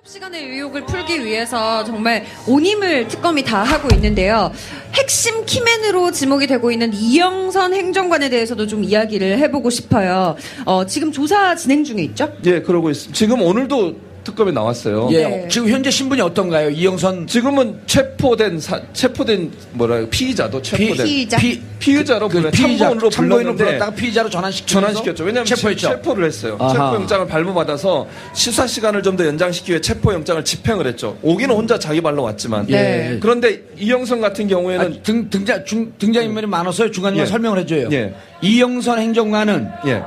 시간의 의혹을 풀기 위해서 정말 온 힘을 특검이 다 하고 있는데요. 핵심 키맨으로 지목이 되고 있는 이영선 행정관에 대해서도 좀 이야기를 해보고 싶어요. 지금 조사 진행 중에 있죠? 예, 그러고 있습니다. 지금 오늘도 특검에 나왔어요. 예, 네. 지금 현재 신분이 어떤가요? 이영선 지금은 체포된 피의자도 체포된 피의자로 불러 참고인으로 불렀다가 피의자로 전환시켰죠. 왜냐하면 체포를 했어요. 아하. 체포영장을 발부받아서 수사 시간을 좀 더 연장시키기 위해 체포영장을 집행을 했죠. 오기는 혼자 자기 발로 왔지만. 예. 그런데 이영선 같은 경우에는 등장인물이 많아서요. 중간에 예. 설명을 해줘요. 예. 이영선 행정관은 예.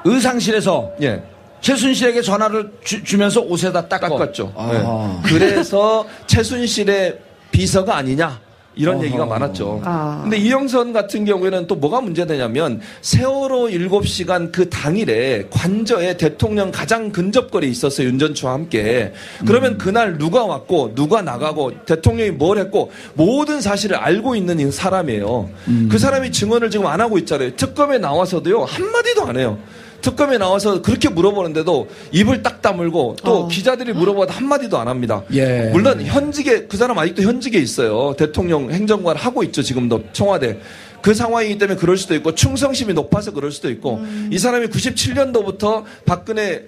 의상실에서 예. 최순실에게 전화를 주면서 옷에다 닦았죠. 아. 네. 그래서 최순실의 비서가 아니냐 이런 얘기가 많았죠. 근데 이영선 같은 경우에는 또 뭐가 문제되냐면 세월호 7시간 그 당일에 관저에 대통령 가장 근접거리에 있었어요. 윤 전 추와 함께. 그러면 그날 누가 왔고 누가 나가고 대통령이 뭘 했고 모든 사실을 알고 있는 이 사람이에요. 그 사람이 증언을 지금 안 하고 있잖아요. 특검에 나와서도요 한마디도 안 해요. 특검에 나와서 그렇게 물어보는데도 입을 딱 다물고 또 기자들이 물어봐도 한마디도 안 합니다. 예. 물론 현직에 그 사람 아직도 현직에 있어요. 대통령 행정관 하고 있죠. 지금도 청와대. 그 상황이기 때문에 그럴 수도 있고 충성심이 높아서 그럴 수도 있고 이 사람이 97년도부터 박근혜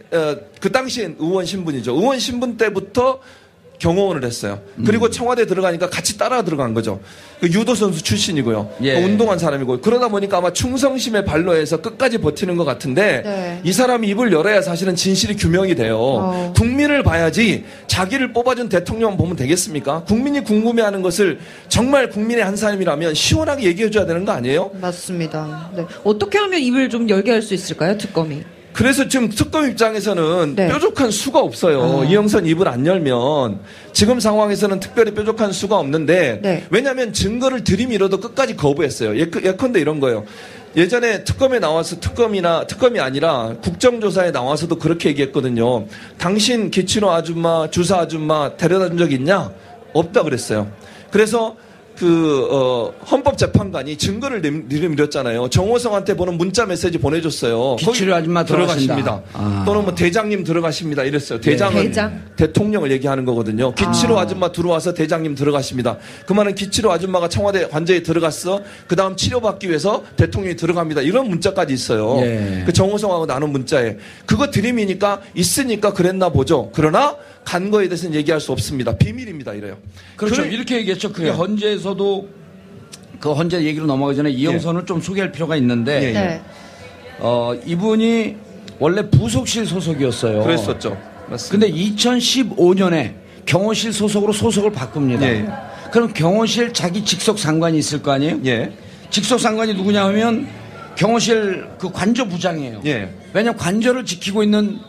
그 당시엔 의원 신분이죠. 의원 신분 때부터 경호원을 했어요. 그리고 청와대 들어가니까 같이 따라 들어간 거죠. 그 유도 선수 출신이고요. 예. 운동한 사람이고 그러다 보니까 아마 충성심에 발로해서 끝까지 버티는 것 같은데 네. 이 사람이 입을 열어야 사실은 진실이 규명이 돼요. 국민을 봐야지 자기를 뽑아준 대통령 보면 되겠습니까? 국민이 궁금해하는 것을 정말 국민의 한 사람이라면 시원하게 얘기해줘야 되는 거 아니에요? 맞습니다. 네. 어떻게 하면 입을 좀 열게 할 수 있을까요, 특검이? 그래서 지금 특검 입장에서는 네. 뾰족한 수가 없어요. 이영선 입을 안 열면 지금 상황에서는 특별히 뾰족한 수가 없는데 네. 왜냐하면 증거를 들이밀어도 끝까지 거부했어요. 예컨대 이런 거예요. 예전에 특검에 나와서 특검이 아니라 국정조사에 나와서도 그렇게 얘기했거든요. 당신 기치로 아줌마, 주사 아줌마 데려다 준 적 있냐? 없다 그랬어요. 그래서 헌법재판관이 증거를 내밀었잖아요. 정호성한테 보는 문자 메시지 보내줬어요. 기치료 아줌마 들어가십니다. 또는 뭐 대장님 들어가십니다. 이랬어요. 대장은 대장? 대통령을 얘기하는 거거든요. 기치로 아줌마 들어와서 대장님 들어가십니다. 그 말은 기치로 아줌마가 청와대 관저에 들어갔어. 그 다음 치료받기 위해서 대통령이 들어갑니다. 이런 문자까지 있어요. 예. 그 정호성하고 나눈 문자에. 그거 드림이니까 있으니까 그랬나 보죠. 그러나 간 거에 대해서는 얘기할 수 없습니다. 비밀입니다. 이래요. 그렇죠. 이렇게 얘기했죠. 그게 헌재에서도 그 헌재 얘기로 넘어가기 전에 이영선을 좀 소개할 필요가 있는데 네. 이분이 원래 부속실 소속이었어요. 그랬었죠. 맞습니다. 근데 2015년에 경호실 소속으로 소속을 바꿉니다. 예. 그럼 경호실 자기 직속 상관이 있을 거 아니에요? 예. 직속 상관이 누구냐 하면 경호실 그 관저부장이에요. 예. 왜냐하면 관저를 지키고 있는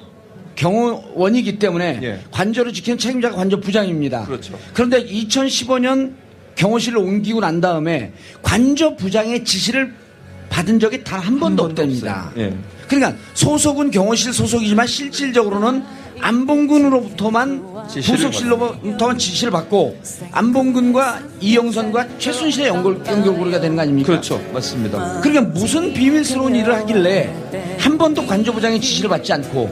경호원이기 때문에 예. 관저를 지키는 책임자가 관저부장입니다. 그렇죠. 그런데 2015년 경호실을 옮기고 난 다음에 관저부장의 지시를 받은 적이 단 한 번도 없답니다. 예. 그러니까 소속은 경호실 소속이지만 실질적으로는 안봉근으로부터만 부속실로부터만 지시를 받고 안봉근과 이영선과 최순실의 연결고리가 되는 거 아닙니까? 그렇죠. 맞습니다. 그러니까 무슨 비밀스러운 일을 하길래 한 번도 관저부장의 지시를 받지 않고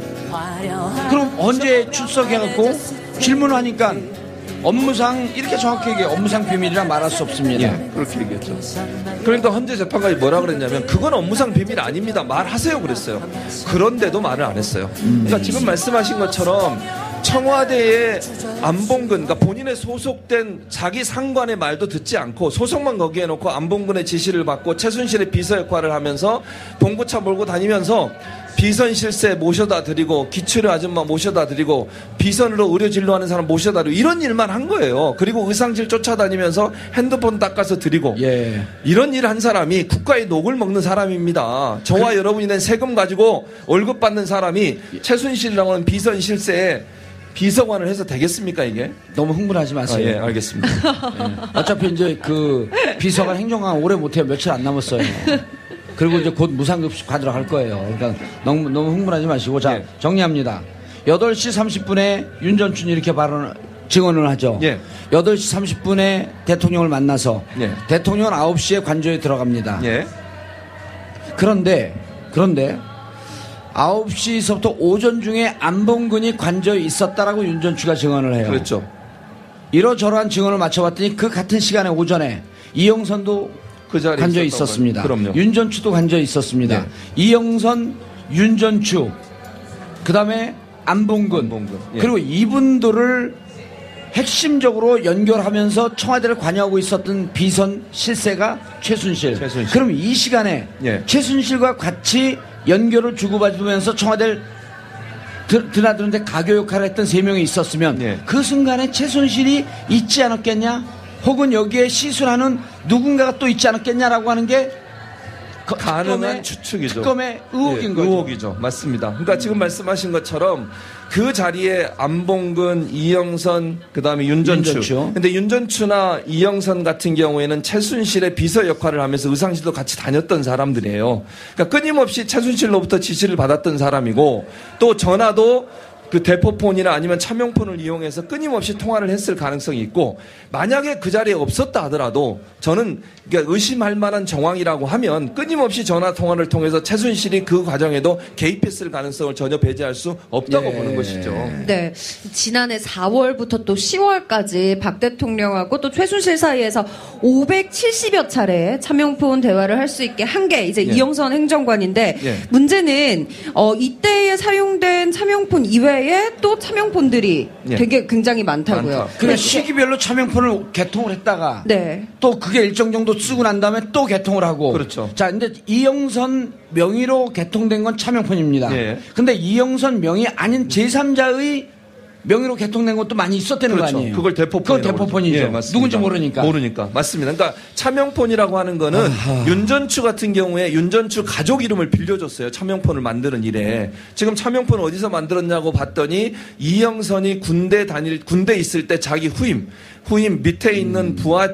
그럼 언제 출석해갖고 질문을 하니까 업무상 이렇게 정확히 얘기해 업무상 비밀이라 말할 수 없습니다. 예, 그렇게 얘기했죠. 그러니까 헌재 재판관이 뭐라 그랬냐면 그건 업무상 비밀 아닙니다. 말하세요 그랬어요. 그런데도 말을 안 했어요. 그러니까 지금 말씀하신 것처럼 청와대의 안봉근, 그러니까 본인의 소속된 자기 상관의 말도 듣지 않고 소속만 거기에 놓고 안봉근의 지시를 받고 최순실의 비서 역할을 하면서 봉고차 몰고 다니면서 비선 실세 모셔다 드리고 기치료 아줌마 모셔다 드리고 비선으로 의료 진료하는 사람 모셔다 드리고 이런 일만 한 거예요. 그리고 의상실 쫓아다니면서 핸드폰 닦아서 드리고 예. 이런 일을 한 사람이 국가의 녹을 먹는 사람입니다. 저와 여러분이 낸 세금 가지고 월급 받는 사람이 최순실이라고 하는 비선 실세에 비서관을 해서 되겠습니까 이게? 너무 흥분하지 마세요. 예, 알겠습니다. 예. 어차피 이제 그 비서관 행정관 오래 못해요. 며칠 안 남았어요. 그리고 이제 곧 무상급식 받으러 갈 거예요. 그러니까 너무 흥분하지 마시고 자 예. 정리합니다. 8시 30분에 윤 전 춘이 이렇게 증언을 하죠. 예. 8시 30분에 대통령을 만나서 예. 9시서부터 오전 중에 안봉근이 관저에 있었다라고 윤전추가 증언을 해요. 그렇죠. 이러저러한 증언을 맞춰봤더니 그 같은 시간에 오전에 이영선도 그 자리에 관저에 있었습니다. 그럼요. 윤전추도 관저에 있었습니다. 네. 이영선, 윤전추, 그 다음에 안봉근. 예. 그리고 이분들을 핵심적으로 연결하면서 청와대를 관여하고 있었던 비선 실세가 최순실. 그럼 이 시간에 예. 최순실과 같이 연결을 주고받으면서 청와대를 드나드는데 가교 역할을 했던 3명이 있었으면 예. 그 순간에 최순실이 있지 않았겠냐? 혹은 여기에 시술하는 누군가가 또 있지 않았겠냐라고 하는 게 가능한 추측이죠. 특검의 의혹인 예, 거죠. 의혹이죠. 맞습니다. 그러니까 지금 말씀하신 것처럼 그 자리에 안봉근, 이영선, 그다음에 윤전추. 근데 윤전추나 이영선 같은 경우에는 최순실의 비서 역할을 하면서 의상실도 같이 다녔던 사람들이에요. 그러니까 끊임없이 최순실로부터 지시를 받았던 사람이고 또 전화도 그 대포폰이나 아니면 차명폰을 이용해서 끊임없이 통화를 했을 가능성이 있고 만약에 그 자리에 없었다 하더라도 저는 그러니까 의심할 만한 정황이라고 하면 끊임없이 전화 통화를 통해서 최순실이 그 과정에도 개입했을 가능성을 전혀 배제할 수 없다고 보는 것이죠. 네. 지난해 4월부터 또 10월까지 박 대통령하고 또 최순실 사이에서 570여 차례 차명폰 대화를 할 수 있게 한 게 이제 이영선 행정관인데 문제는 이때에 사용된 차명폰 이외에 또 차명폰들이 되게 굉장히 많다고요. 그러니까 시기별로 차명폰을 개통을 했다가 또 그게 일정 정도 쓰고 난 다음에 또 개통을 하고. 그렇죠. 자, 근데 이영선 명의로 개통된 건 차명폰입니다. 근데 이영선 명의 아닌 제3자의 명의로 개통된 것도 많이 있었다는 거 아니에요? 그걸 대포폰이라고. 그건 대포폰이죠. 예, 맞습니다. 누군지 모르니까. 맞습니다. 그러니까 차명폰이라고 하는 거는 윤전추 같은 경우에 윤전추 가족 이름을 빌려줬어요. 차명폰을 만드는 일에. 지금 차명폰을 어디서 만들었냐고 봤더니 이영선이 군대 있을 때 자기 후임 밑에 있는 부하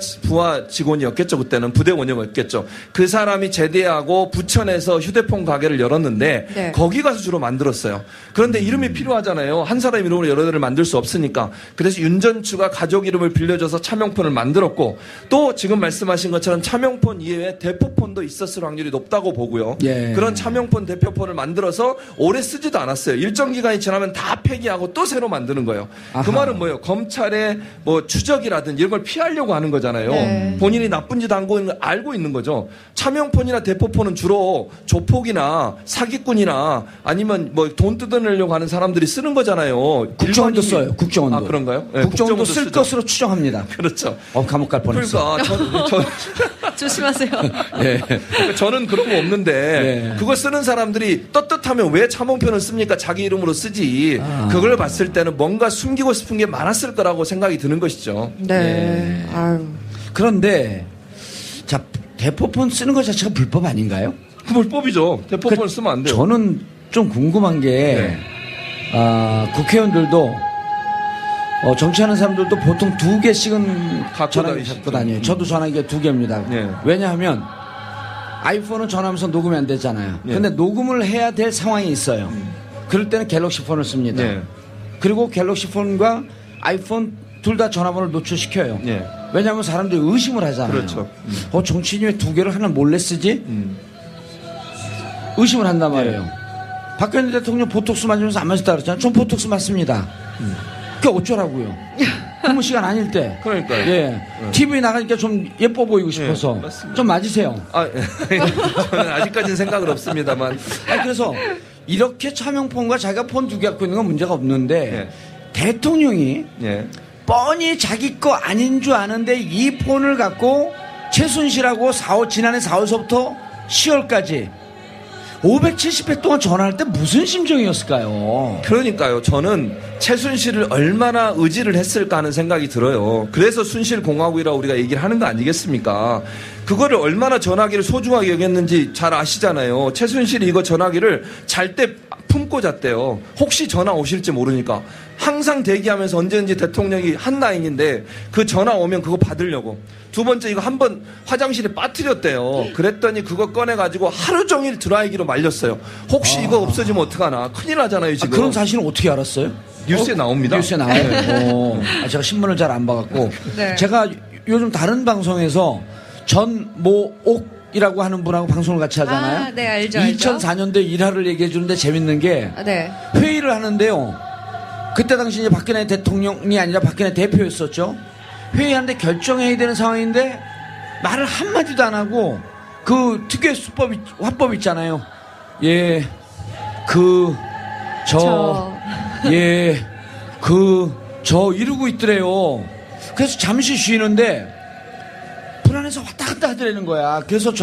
직원이었겠죠. 그때는 부대 원역이었겠죠. 그 사람이 제대하고 부천에서 휴대폰 가게를 열었는데 거기 가서 주로 만들었어요. 그런데 이름이 필요하잖아요. 한 사람 이름으로 여러 대를 만들 수 없으니까. 그래서 윤전추가 가족 이름을 빌려줘서 차명폰을 만들었고 또 지금 말씀하신 것처럼 차명폰 이외에 대포폰도 있었을 확률이 높다고 보고요. 그런 차명폰 대표폰을 만들어서 오래 쓰지도 않았어요. 일정 기간이 지나면 다 폐기하고 또 새로 만드는 거예요. 그 말은 뭐예요? 검찰의 뭐 추적이라든지 이런 걸 피하려고 하는 거잖아요. 본인이 나쁜 짓 한 거 알고 있는 거죠. 차명폰이나 대포폰은 주로 조폭이나 사기꾼이나 아니면 뭐 돈 뜯어내려고 하는 사람들이 쓰는 거잖아요. 국정원도 써요. 국정원도. 아, 그런가요? 네, 국정원도 쓸 쓰죠. 것으로 추정합니다. 그렇죠. 감옥 갈 뻔했어. 그러니까 조심하세요. 그러니까 저는 그런 거 없는데 그거 쓰는 사람들이 떳떳하면 왜 차명폰을 씁니까? 자기 이름으로 쓰지. 그걸 봤을 때는 뭔가 숨기고 싶은 게 많았을 거라고 생각이 드는 것이죠. 아유. 그런데 자, 대포폰 쓰는 것 자체가 불법 아닌가요? 불법이죠. 대포폰을 쓰면 안 돼요. 저는 좀 궁금한 게 국회의원들도 정치하는 사람들도 보통 2개씩은 전화기 갖고 다녀요. 저도 전화기가 2개입니다. 왜냐하면 아이폰은 전화하면서 녹음이 안 되잖아요. 근데 녹음을 해야 될 상황이 있어요. 그럴 때는 갤럭시 폰을 씁니다. 그리고 갤럭시 폰과 아이폰 둘 다 전화번호를 노출시켜요. 왜냐하면 사람들이 의심을 하잖아요. 그렇죠. 정치인이 왜 2개를 하나 몰래 쓰지? 의심을 한단 말이에요. 박근혜 대통령 보톡스 맞으면서 안 맞았다 그랬잖아요. 전 보톡스 맞습니다. 그게 어쩌라고요. 근무 시간 아닐 때. 그러니까요. TV에 나가니까 좀 예뻐 보이고 싶어서 좀 맞으세요. 저는 아직까지는 생각은 없습니다만. 그래서 이렇게 차명폰과 자기가 폰 2개 갖고 있는 건 문제가 없는데 대통령이 뻔히 자기 거 아닌 줄 아는데 이 폰을 갖고 최순실하고 지난해 4월서부터 10월까지 570회 동안 전화할 때 무슨 심정이었을까요? 그러니까요. 저는 최순실을 얼마나 의지를 했을까 하는 생각이 들어요. 그래서 순실공화국이라고 우리가 얘기를 하는 거 아니겠습니까? 그거를 얼마나 전화기를 소중하게 여겼는지 잘 아시잖아요. 최순실이 이거 전화기를 잘 때 품고 잤대요. 혹시 전화 오실지 모르니까. 항상 대기하면서 언제든지 대통령이 한 라인인데 그 전화 오면 그거 받으려고. 두 번째 이거 한번 화장실에 빠뜨렸대요. 그랬더니 그거 꺼내가지고 하루 종일 드라이기로 말렸어요. 혹시 이거 없어지면 어떡하나. 큰일 나잖아요 지금. 그런 사실은 어떻게 알았어요? 뉴스에 나옵니다. 뉴스에 나와요. 제가 신문을 잘 안 봐갖고. 제가 요즘 다른 방송에서 전모옥 이라고 하는 분하고 방송을 같이 하잖아요. 아, 네, 알죠, 알죠. 2004년도에 일화를 얘기해 주는데 재밌는 게 네. 회의를 하는데요. 그때 당시 이제 박근혜 대통령이 아니라 박근혜 대표였었죠. 회의하는데 결정해야 되는 상황인데 말을 한마디도 안 하고 그 특유의 화법 있잖아요. 예, 이러고 있더래요. 그래서 잠시 쉬는데 불안해서 왔다 갔다 하더라는 거야. 그래서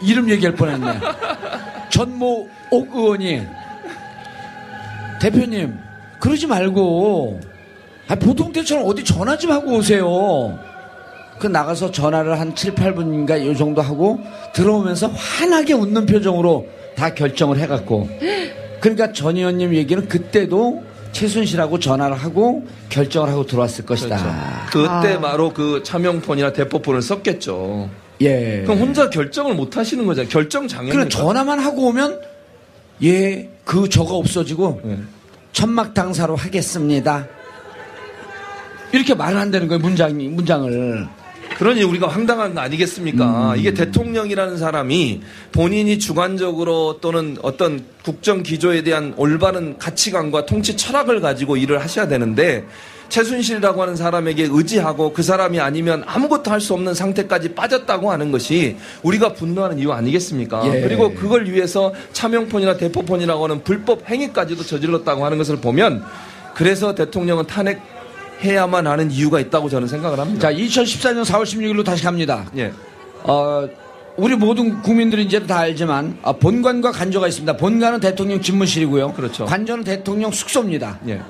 이름 얘기할 뻔했네. 전모옥 의원이 대표님 그러지 말고 보통 때처럼 어디 전화 좀 하고 오세요. 그 나가서 전화를 한 7, 8분인가 요 정도 하고 들어오면서 환하게 웃는 표정으로 다 결정을 해갖고 그러니까 전 의원님 얘기는 그때도 최순실하고 전화를 하고 결정을 하고 들어왔을 것이다. 그렇죠. 그때 바로 그 차명폰이나 대포폰을 썼겠죠. 예. 그럼 혼자 결정을 못 하시는 거잖아요. 결정 장애니까. 그럼 전화만 하고 오면 저가 없어지고 천막 당사로 하겠습니다. 이렇게 말을 한다는 거예요. 문장을. 그러니 우리가 황당한 거 아니겠습니까? 이게 대통령이라는 사람이 본인이 주관적으로 또는 어떤 국정 기조에 대한 올바른 가치관과 통치 철학을 가지고 일을 하셔야 되는데 최순실이라고 하는 사람에게 의지하고 그 사람이 아니면 아무것도 할 수 없는 상태까지 빠졌다고 하는 것이 우리가 분노하는 이유 아니겠습니까? 예. 그리고 그걸 위해서 차명폰이나 대포폰이라고 하는 불법 행위까지도 저질렀다고 하는 것을 보면 그래서 대통령은 탄핵해야만 하는 이유가 있다고 저는 생각을 합니다. 자, 2014년 4월 16일로 다시 갑니다. 예. 우리 모든 국민들이 이제 다 알지만 본관과 관저가 있습니다. 본관은 대통령 집무실이고요. 그렇죠. 관저는 대통령 숙소입니다. 예.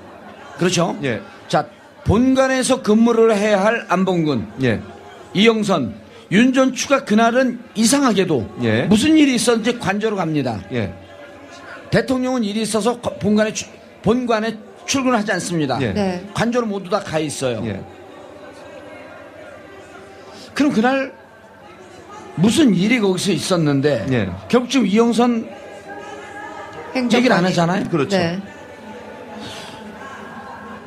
그렇죠? 예. 자, 본관에서 근무를 해야 할 안봉근, 예. 이영선, 윤전추가 그날은 이상하게도 예. 무슨 일이 있었는지 관저로 갑니다. 예. 대통령은 일이 있어서 본관에 출근하지 않습니다. 예. 네. 관저로 모두 다 가 있어요. 예. 그럼 그날 무슨 일이 거기서 있었는데 예. 결국 지금 이영선 얘기를 안 하잖아요. 그렇죠. 네.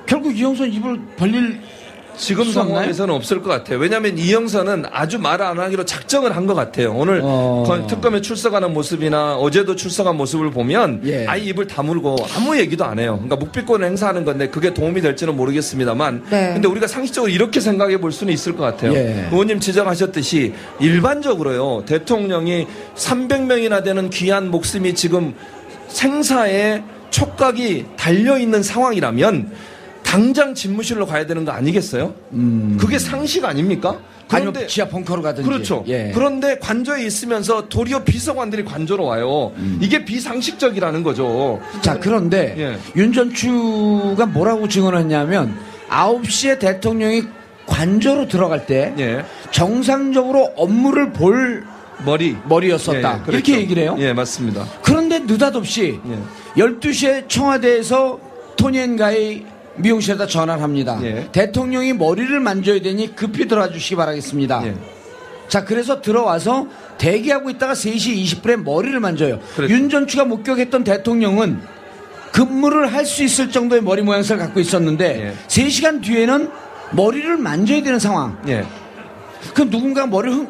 결국 이영선 입을 벌릴 지금 수 없나요? 상황에서는 없을 것 같아요. 왜냐하면 이영선은 아주 말 안 하기로 작정을 한 것 같아요. 오늘 특검에 출석하는 모습이나 어제도 출석한 모습을 보면 예. 아예 입을 다물고 아무 얘기도 안 해요. 그러니까 묵비권을 행사하는 건데 그게 도움이 될지는 모르겠습니다만 네. 근데 우리가 상식적으로 이렇게 생각해 볼 수는 있을 것 같아요. 예. 의원님 지적하셨듯이 일반적으로요. 대통령이 300명이나 되는 귀한 목숨이 지금 생사에 촉각이 달려있는 상황이라면 당장 집무실로 가야 되는 거 아니겠어요? 그게 상식 아닙니까? 아니면 지하 벙커로 가든지. 그렇죠. 예. 그런데 관저에 있으면서 도리어 비서관들이 관저로 와요. 이게 비상식적이라는 거죠. 자, 그런데 예. 윤전추가 뭐라고 증언을 했냐면 9시에 대통령이 관저로 들어갈 때 예. 정상적으로 업무를 볼 머리였었다. 예, 예, 그렇죠. 이렇게 얘기를 해요. 예, 맞습니다. 그런데 느닷없이 예. 12시에 청와대에서 토니앤가이 미용실에다 전화를 합니다. 예. 대통령이 머리를 만져야 되니 급히 들어와 주시기 바라겠습니다. 예. 자, 그래서 들어와서 대기하고 있다가 3시 20분에 머리를 만져요. 그렇죠. 윤전추가 목격했던 대통령은 근무를 할 수 있을 정도의 머리 모양새를 갖고 있었는데 예. 3시간 뒤에는 머리를 만져야 되는 상황. 예. 그럼 누군가 머리를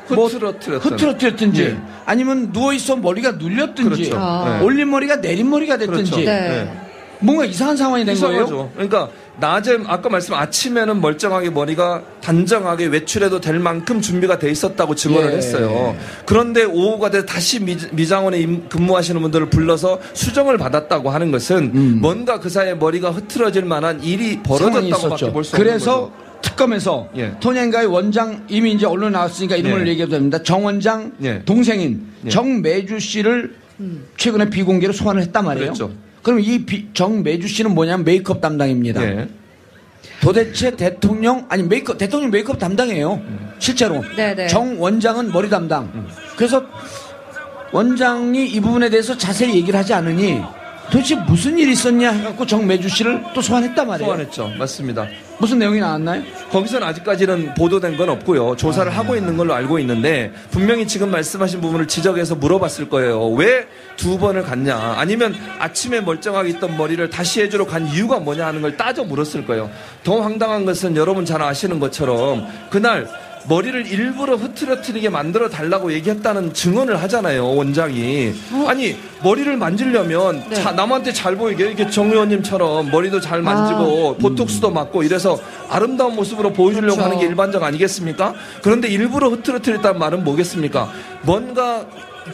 흐트러뜨렸든지 예. 아니면 누워있어 머리가 눌렸든지 그렇죠. 아. 예. 올린 머리가 내린 머리가 됐든지 그렇죠. 네. 예. 뭔가 이상한 상황이 된 거예요. 이상하죠. 그러니까 낮에 아까 말씀 아침에는 멀쩡하게 머리가 단정하게 외출해도 될 만큼 준비가 돼 있었다고 증언을 예. 했어요. 그런데 오후가 돼 다시 미장원에 근무하시는 분들을 불러서 수정을 받았다고 하는 것은 뭔가 그 사이에 머리가 흐트러질 만한 일이 벌어졌다고밖에 볼 수 없는 그래서 거죠. 특검에서 예. 토니앤가의 원장 이미 이제 언론 나왔으니까 이름을 예. 얘기해도 됩니다. 정 원장 예. 동생인 예. 정매주 씨를 최근에 비공개로 소환을 했단 말이에요. 그랬죠. 그럼 이 정매주 씨는 뭐냐면 메이크업 담당입니다. 예. 도대체 대통령 메이크업 담당이에요. 실제로 네네. 정 원장은 머리 담당. 그래서 원장이 이 부분에 대해서 자세히 얘기를 하지 않으니 도대체 무슨 일이 있었냐 해갖고 정매주 씨를 또 소환했단 말이에요. 소환했죠. 맞습니다. 무슨 내용이 나왔나요? 거기서는 아직까지는 보도된 건 없고요. 조사를 하고 있는 걸로 알고 있는데 분명히 지금 말씀하신 부분을 지적해서 물어봤을 거예요. 왜 2번을 갔냐? 아니면 아침에 멀쩡하게 있던 머리를 다시 해주러 간 이유가 뭐냐 하는 걸 따져 물었을 거예요. 더 황당한 것은 여러분 잘 아시는 것처럼 그날 머리를 일부러 흐트러뜨리게 만들어 달라고 얘기했다는 증언을 하잖아요, 원장이. 아니, 머리를 만지려면 네. 남한테 잘 보이게 이렇게 정 의원님처럼 머리도 잘 만지고 보톡스도 맞고 이래서 아름다운 모습으로 보여주려고 그렇죠. 하는 게 일반적 아니겠습니까? 그런데 일부러 흐트러뜨렸다는 말은 뭐겠습니까? 뭔가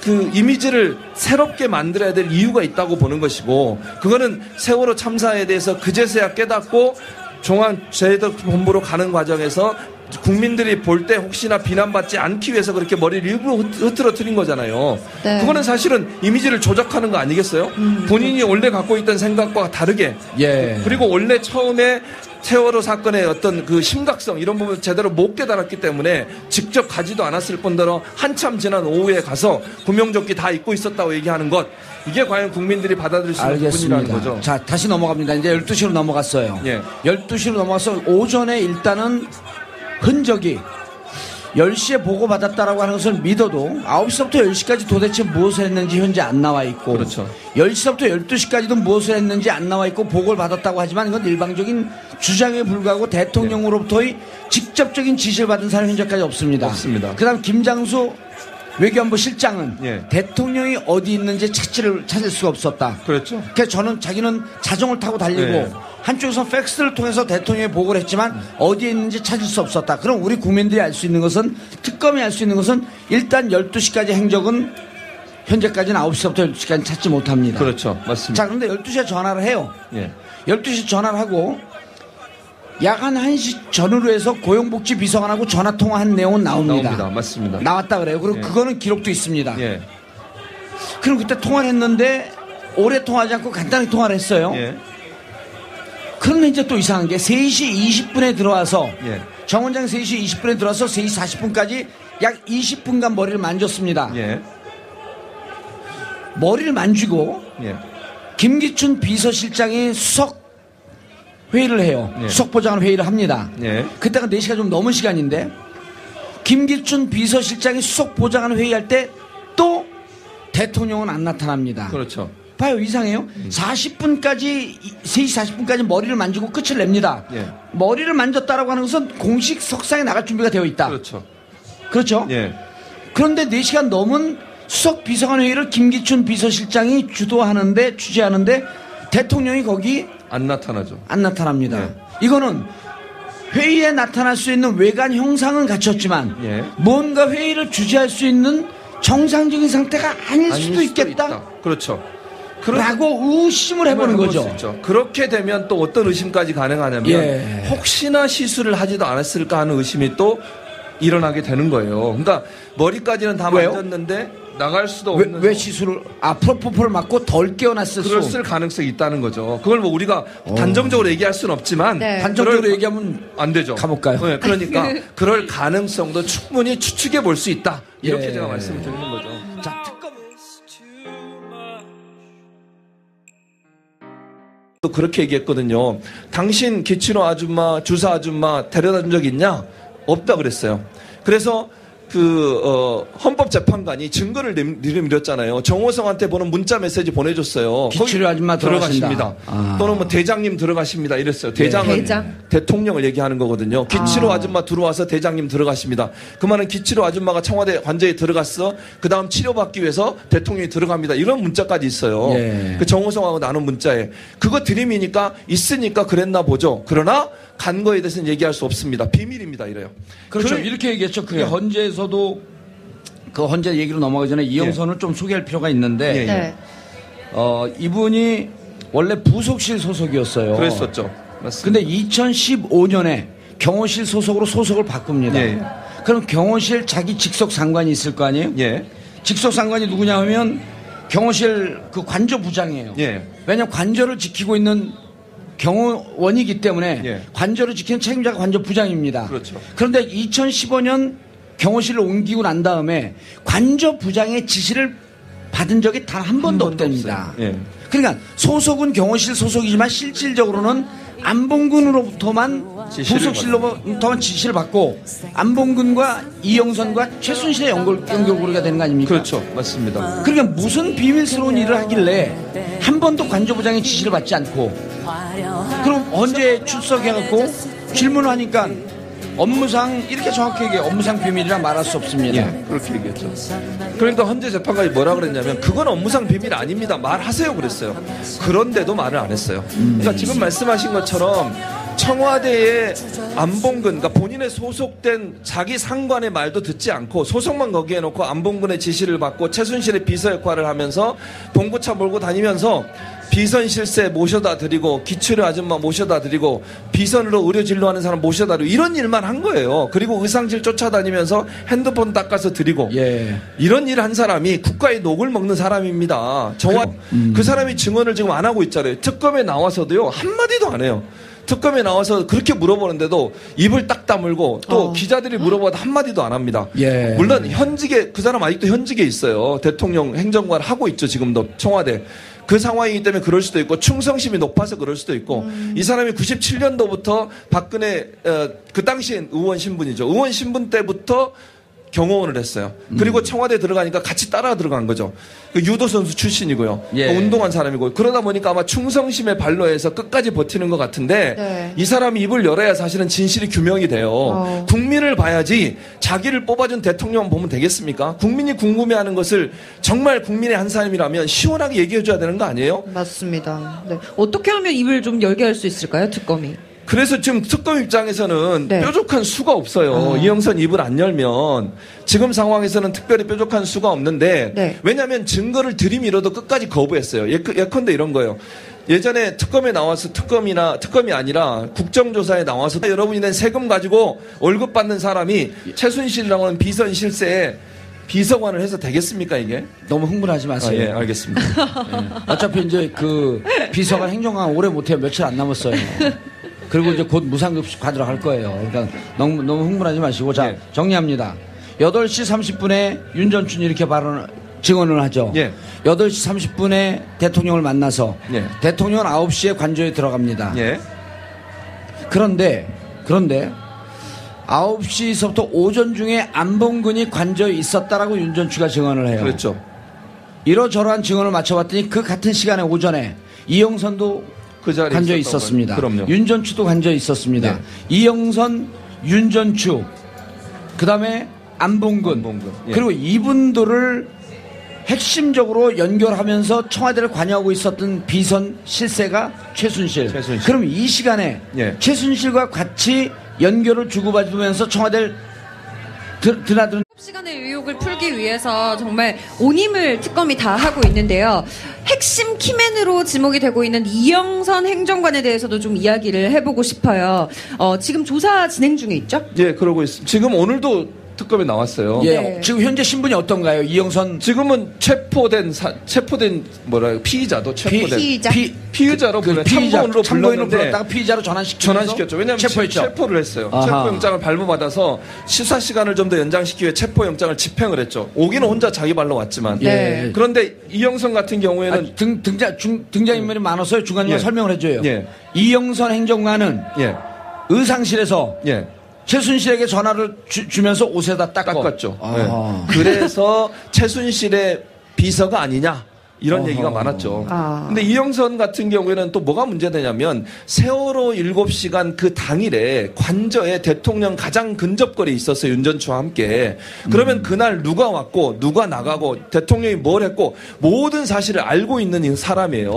그 이미지를 새롭게 만들어야 될 이유가 있다고 보는 것이고, 그거는 세월호 참사에 대해서 그제서야 깨닫고 중앙재해본부로 가는 과정에서 국민들이 볼 때 혹시나 비난받지 않기 위해서 그렇게 머리를 일부러 흐트러뜨린 거잖아요. 네. 그거는 사실은 이미지를 조작하는 거 아니겠어요? 본인이 원래 갖고 있던 생각과 다르게. 예. 그리고 원래 처음에 세월호 사건의 어떤 그 심각성 이런 부분 제대로 못 깨달았기 때문에 직접 가지도 않았을 뿐더러 한참 지난 오후에 가서 구명조끼 다 입고 있었다고 얘기하는 것, 이게 과연 국민들이 받아들일 수 있는 부분이라는 거죠. 자, 다시 넘어갑니다. 이제 12시로 넘어갔어요. 예. 12시로 넘어가서 오전에 일단은 흔적이 10시에 보고받았다라고 하는 것을 믿어도 9시부터 10시까지 도대체 무엇을 했는지 현재 안 나와 있고, 그렇죠. 10시부터 12시까지도 무엇을 했는지 안 나와 있고 보고를 받았다고 하지만 이건 일방적인 주장에 불과하고 대통령으로부터의 직접적인 지시를 받은 사람이 현재까지 없습니다. 없습니다. 그 다음 김장수 외교안보 실장은 예. 대통령이 어디 있는지 찾을 수가 없었다. 그렇죠. 그래서 자기는 자전거를 타고 달리고 네. 한쪽에서 팩스를 통해서 대통령에 보고를 했지만 어디에 있는지 찾을 수 없었다. 그럼 우리 국민들이 알 수 있는 것은, 특검이 알 수 있는 것은 일단 12시까지 행적은 현재까지는 9시부터 12시까지 찾지 못합니다. 그렇죠. 맞습니다. 자, 그런데 12시에 전화를 해요. 예. 12시 전화를 하고 야간 1시 전후로 해서 고용복지 비서관하고 전화통화한 내용은 나옵니다. 맞습니다. 나왔다 그래요. 그리고 예. 그거는 기록도 있습니다. 예. 그럼 그때 통화를 했는데 오래 통화하지 않고 간단히 통화를 했어요. 예. 그런데 이제 또 이상한 게 3시 20분에 들어와서 예. 정 원장 3시 20분에 들어와서 3시 40분까지 약 20분간 머리를 만졌습니다. 예. 머리를 만지고 예. 김기춘 비서실장이 수석 회의를 해요. 예. 수석보좌관 회의를 합니다. 예. 그때가 4시가 좀 넘은 시간인데 김기춘 비서실장이 수석보좌관 회의할 때 또 대통령은 안 나타납니다. 그렇죠. 봐요, 이상해요. 40분까지 3시 40분까지 머리를 만지고 끝을 냅니다. 예. 머리를 만졌다라고 하는 것은 공식 석상에 나갈 준비가 되어 있다. 그렇죠. 그렇죠? 예. 그런데 4시간 넘은 수석 비서관 회의를 김기춘 비서실장이 주재하는데 대통령이 거기 안 나타나죠. 안 나타납니다. 예. 이거는 회의에 나타날 수 있는 외관 형상은 갖췄지만 예. 뭔가 회의를 주재할 수 있는 정상적인 상태가 아닐 수도 있겠다. 그렇죠. 라고 의심을 해보는 거죠. 수 있죠. 그렇게 되면 또 어떤 의심까지 가능하냐면 예. 혹시나 시술을 하지도 않았을까 하는 의심이 또 일어나게 되는 거예요. 그러니까 머리까지는 다 왜요? 만졌는데 나갈 수도 없는 왜 시술을 프로포폴을 맞고 덜 깨어났을 수? 그랬을 가능성이 있다는 거죠. 그걸 뭐 우리가 단정적으로 얘기할 수는 없지만 네. 단정적으로 얘기하면 안 되죠. 감옥 가요. 네, 그러니까 그럴 가능성도 충분히 추측해 볼 수 있다. 이렇게 예. 제가 말씀을 드리는 거죠. 자, 특검 또 그렇게 얘기했거든요. 당신 기치노 아줌마, 주사 아줌마 데려다 준 적 있냐? 없다 그랬어요. 그래서 헌법재판관이 증거를 내밀었잖아요. 정호성한테 보는 문자 메시지 보내줬어요. 기치료 아줌마 들어가신다. 또는 뭐 대장님 들어가십니다. 이랬어요. 대장은 대장. 대통령을 얘기하는 거거든요. 기치로 아줌마 들어와서 대장님 들어가십니다. 그 말은 기치로 아줌마가 청와대 관저에 들어갔어. 그 다음 치료받기 위해서 대통령이 들어갑니다. 이런 문자까지 있어요. 예. 그 정호성하고 나눈 문자에. 그거 드림이니까 있으니까 그랬나 보죠. 그러나 간 거에 대해서는 얘기할 수 없습니다. 비밀입니다. 이래요. 그렇죠. 이렇게 얘기했죠. 그게 헌재에서도 그 헌재 얘기로 넘어가기 전에 이영선을 좀 소개할 필요가 있는데 예, 예. 네. 이분이 원래 부속실 소속이었어요. 그랬었죠. 맞습니다. 근데 2015년에 경호실 소속으로 소속을 바꿉니다. 예. 그럼 경호실 자기 직속 상관이 있을 거 아니에요? 예. 직속 상관이 누구냐 하면 경호실 그 관저부장이에요. 예. 왜냐하면 관저를 지키고 있는 경호원이기 때문에 예. 관저를 지키는 책임자가 관저부장입니다. 그렇죠. 그런데 2015년 경호실을 옮기고 난 다음에 관저부장의 지시를 받은 적이 단 한 번도 없답니다. 없어요. 예. 그러니까 소속은 경호실 소속이지만 실질적으로는 안봉근으로부터만 지시를 부속실로부터만 지시를 받고 안봉근과 이영선과 최순실의 연결고리가 되는 거 아닙니까? 그렇죠. 맞습니다. 그러니까 무슨 비밀스러운 일을 하길래 한 번도 관저부장의 지시를 받지 않고 그럼 언제 출석해갖고 질문을 하니까 업무상 이렇게 정확히 얘기해 업무상 비밀이라 말할 수 없습니다. 예, 그렇게 얘기했죠. 그러니까 헌재 재판관이 뭐라 그랬냐면 그건 업무상 비밀 아닙니다. 말하세요 그랬어요. 그런데도 말을 안 했어요. 그러니까 지금 말씀하신 것처럼 청와대의 안봉근, 그러니까 본인의 소속된 자기 상관의 말도 듣지 않고 소속만 거기에 놓고 안봉근의 지시를 받고 최순실의 비서 역할을 하면서 봉고차 몰고 다니면서 비선 실세 모셔다 드리고 기초료 아줌마 모셔다 드리고 비선으로 의료 진료하는 사람 모셔다 드리고 이런 일만 한 거예요. 그리고 의상실 쫓아다니면서 핸드폰 닦아서 드리고 이런 일 한 사람이 국가의 녹을 먹는 사람입니다. 저와 그 사람이 증언을 지금 안 하고 있잖아요. 특검에 나와서도요 한마디도 안 해요. 특검에 나와서 그렇게 물어보는데도 입을 딱 다물고 또 기자들이 물어봐도 한마디도 안 합니다. 물론 현직에 그 사람 아직도 현직에 있어요. 대통령 행정관 하고 있죠. 지금도 청와대. 그 상황이기 때문에 그럴 수도 있고 충성심이 높아서 그럴 수도 있고 이 사람이 97년도부터 박근혜 그 당시엔 의원 신분이죠. 의원 신분 때부터 경호원을 했어요. 그리고 청와대 들어가니까 같이 따라 들어간 거죠. 그 유도 선수 출신이고요. 운동한 사람이고 그러다 보니까 아마 충성심에 발로해서 끝까지 버티는 것 같은데 이 사람이 입을 열어야 사실은 진실이 규명이 돼요. 국민을 봐야지 자기를 뽑아준 대통령 보면 되겠습니까? 국민이 궁금해하는 것을 정말 국민의 한 사람이라면 시원하게 얘기해줘야 되는 거 아니에요? 맞습니다. 네. 어떻게 하면 입을 좀 열게 할 수 있을까요, 특검이? 그래서 지금 특검 입장에서는 뾰족한 수가 없어요. 이영선 입을 안 열면 지금 상황에서는 특별히 뾰족한 수가 없는데 왜냐하면 증거를 들이밀어도 끝까지 거부했어요. 예컨대 이런 거예요. 예전에 특검에 나와서 특검이 아니라 국정조사에 나와서 여러분이 낸 세금 가지고 월급 받는 사람이 최순실이라고 하는 비선 실세에 비서관을 해서 되겠습니까 이게? 너무 흥분하지 마세요. 예, 알겠습니다. 어차피 이제 그 비서관 행정관 오래 못해요. 며칠 안 남았어요. 그리고 이제 곧 무상급식 받으러 갈 거예요. 그러니까 너무 흥분하지 마시고. 자, 정리합니다. 8시 30분에 윤전춘이 이렇게 증언을 하죠. 8시 30분에 대통령을 만나서 대통령은 9시에 관저에 들어갑니다. 그런데 9시서부터 오전 중에 안봉근이 관저에 있었다라고 윤전추가 증언을 해요. 그렇죠. 이러저러한 증언을 맞춰봤더니 그 같은 시간에 오전에 이영선도 그 자리에 관저에 있었습니다. 그럼요. 윤전추도 관저에 있었습니다. 이영선, 윤전추, 그 다음에 안봉근. 그리고 이분들을 핵심적으로 연결하면서 청와대를 관여하고 있었던 비선 실세가 최순실. 그럼 이 시간에 최순실과 같이 연결을 주고받으면서 청와대를 드나드는 시간의 의혹을 풀기 위해서 정말 온 힘을 특검이 다 하고 있는데요. 핵심 키맨으로 지목이 되고 있는 이영선 행정관에 대해서도 좀 이야기를 해보고 싶어요. 지금 조사 진행 중에 있죠? 그러고 있습니다. 지금 오늘도 특검에 나왔어요. 지금 현재 신분이 어떤가요? 이영선 지금은 체포된 피의자도 체포된 피의자로 참고인으로 불렀다가 피의자로 전환시켰죠. 왜냐하면 체포를 했어요. 체포영장을 발부받아서 수사 시간을 좀 더 연장시키기 위해 체포영장을 집행을 했죠. 오기는 혼자 자기 발로 왔지만 그런데 이영선 같은 경우에는 등장인물이 많아서 중간중간 설명을 해줘요. 이영선 행정관은 의상실에서 최순실에게 전화를 주면서 옷에다 닦았죠. 그래서 최순실의 비서가 아니냐 이런 얘기가 많았죠. 근데 이영선 같은 경우에는 또 뭐가 문제되냐면 세월호 7시간 그 당일에 관저에 대통령 가장 근접거리에 있었어요. 윤전추와 함께. 그러면 그날 누가 왔고 누가 나가고 대통령이 뭘 했고 모든 사실을 알고 있는 사람이에요.